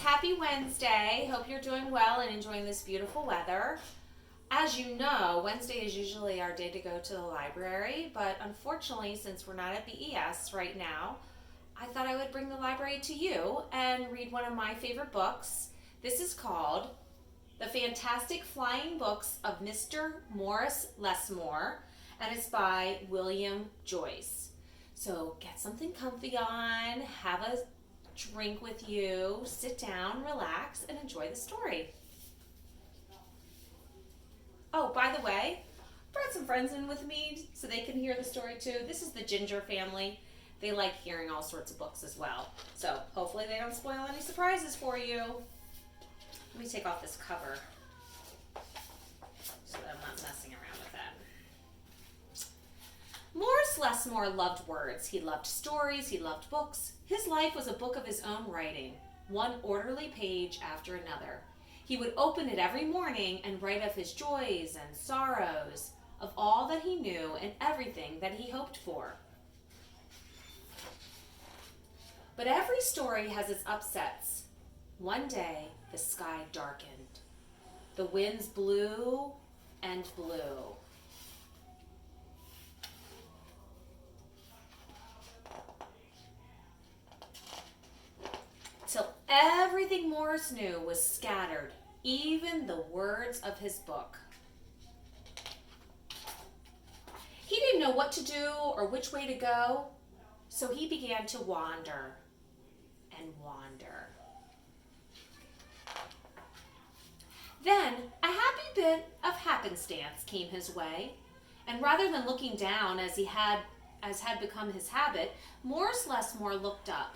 Happy Wednesday. Hope you're doing well and enjoying this beautiful weather. As you know, Wednesday is usually our day to go to the library, but unfortunately, since we're not at the ES right now, I thought I would bring the library to you and read one of my favorite books. This is called The Fantastic Flying Books of Mr. Morris Lesmore, and it's by William Joyce. So get something comfy on, have a drink with you, sit down, relax, and enjoy the story. Oh, by the way, I brought some friends in with me so they can hear the story too. This is the Ginger family. They like hearing all sorts of books as well. So hopefully they don't spoil any surprises for you. Let me take off this cover so that I'm not messing around with that. Morris Lesmore loved words. He loved stories. He loved books. His life was a book of his own writing, one orderly page after another. He would open it every morning and write of his joys and sorrows, of all that he knew and everything that he hoped for. But every story has its upsets. One day, the sky darkened. The winds blew and blew. Till everything Morris knew was scattered, even the words of his book. He didn't know what to do or which way to go, so he began to wander and wander. Then a happy bit of happenstance came his way, and rather than looking down as had become his habit, Morris Lesmore looked up.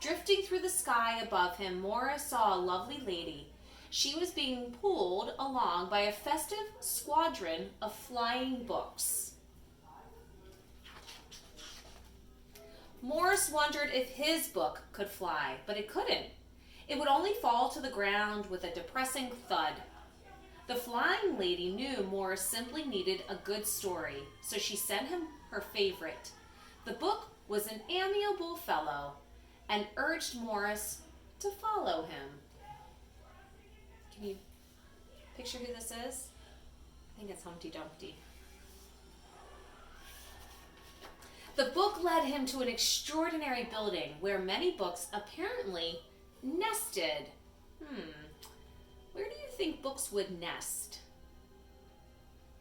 Drifting through the sky above him, Morris saw a lovely lady. She was being pulled along by a festive squadron of flying books. Morris wondered if his book could fly, but it couldn't. It would only fall to the ground with a depressing thud. The flying lady knew Morris simply needed a good story, so she sent him her favorite. The book was an amiable fellow, and urged Morris to follow him. Can you picture who this is? I think it's Humpty Dumpty. The book led him to an extraordinary building where many books apparently nested. Where do you think books would nest?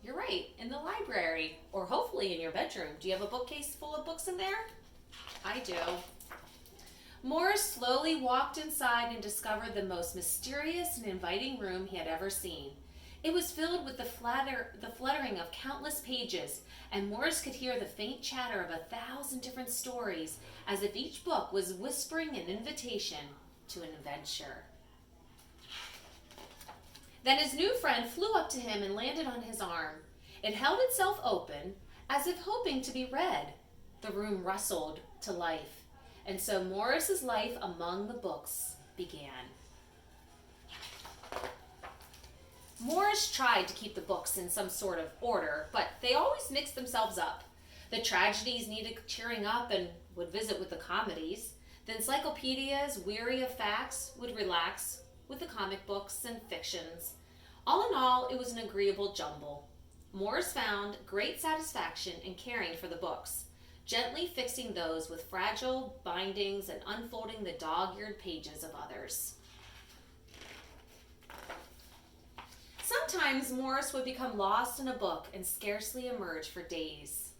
You're right, in the library, or hopefully in your bedroom. Do you have a bookcase full of books in there? I do. Morris slowly walked inside and discovered the most mysterious and inviting room he had ever seen. It was filled with the fluttering of countless pages, and Morris could hear the faint chatter of 1,000 different stories, as if each book was whispering an invitation to an adventure. Then his new friend flew up to him and landed on his arm. It held itself open, as if hoping to be read. The room rustled to life. And so Morris's life among the books began. Morris tried to keep the books in some sort of order, but they always mixed themselves up. The tragedies needed cheering up and would visit with the comedies. The encyclopedias, weary of facts, would relax with the comic books and fictions. All in all, it was an agreeable jumble. Morris found great satisfaction in caring for the books, gently fixing those with fragile bindings and unfolding the dog-eared pages of others. Sometimes Morris would become lost in a book and scarcely emerge for days.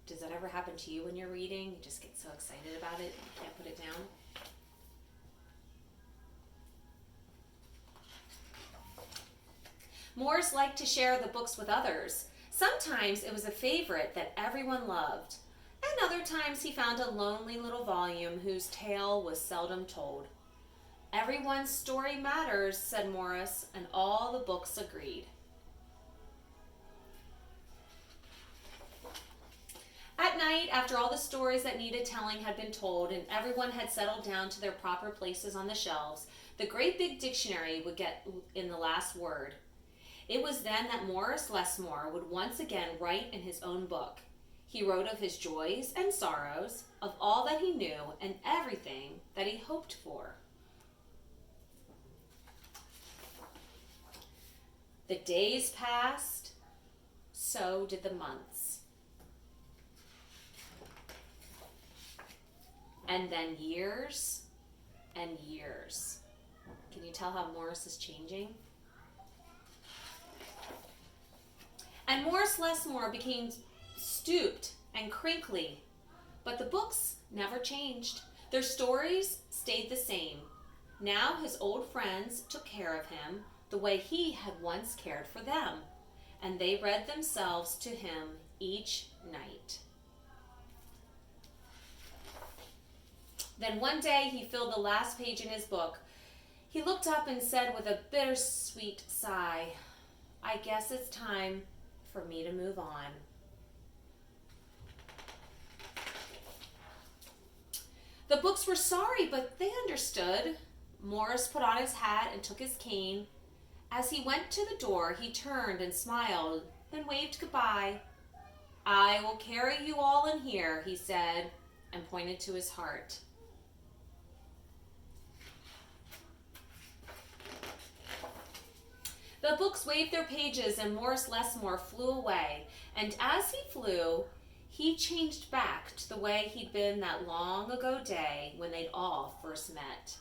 Does that ever happen to you when you're reading? You just get so excited about it, you can't put it down? Morris liked to share the books with others. Sometimes it was a favorite that everyone loved, and other times he found a lonely little volume whose tale was seldom told. Everyone's story matters, said Morris, and all the books agreed. At night, after all the stories that needed telling had been told and everyone had settled down to their proper places on the shelves, the great big dictionary would get in the last word. It was then that Morris Lesmore would once again write in his own book. He wrote of his joys and sorrows, of all that he knew and everything that he hoped for. The days passed, so did the months. And then years and years. Can you tell how Morris is changing? And Morris Lesmore became stooped and crinkly, but the books never changed. Their stories stayed the same. Now his old friends took care of him the way he had once cared for them, and they read themselves to him each night. Then one day he filled the last page in his book. He looked up and said with a bittersweet sigh, "I guess it's time for me to move on." The books were sorry, but they understood. Morris put on his hat and took his cane. As he went to the door, he turned and smiled, then waved goodbye. "I will carry you all in here," he said, and pointed to his heart. The books waved their pages and Morris Lesmore flew away, and as he flew, he changed back to the way he'd been that long ago day when they'd all first met.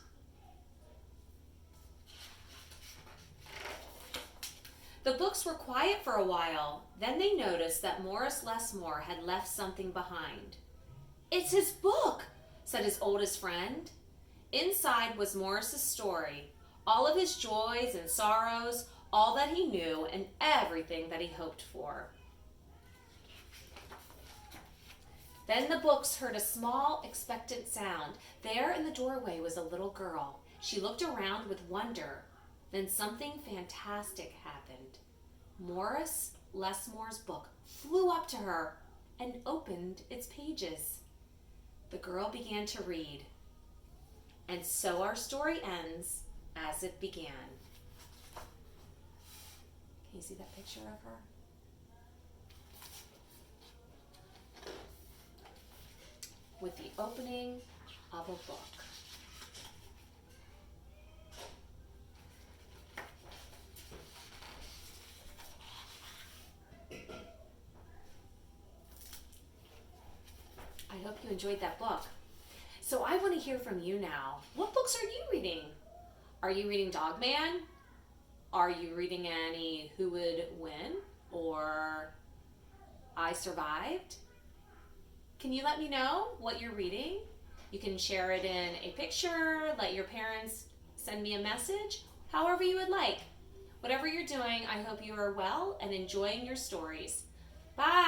The books were quiet for a while. Then they noticed that Morris Lesmore had left something behind. "It's his book," said his oldest friend. Inside was Morris's story, all of his joys and sorrows, all that he knew and everything that he hoped for. Then the books heard a small, expectant sound. There in the doorway was a little girl. She looked around with wonder. Then something fantastic happened. Morris Lesmore's book flew up to her and opened its pages. The girl began to read. And so our story ends as it began. Can you see that picture of her? With the opening of a book. I hope you enjoyed that book. So I want to hear from you now. What books are you reading? Are you reading Dog Man? Are you reading any Who Would Win or I Survived? Can you let me know what you're reading? You can share it in a picture, let your parents send me a message, however you would like. Whatever you're doing, I hope you are well and enjoying your stories. Bye!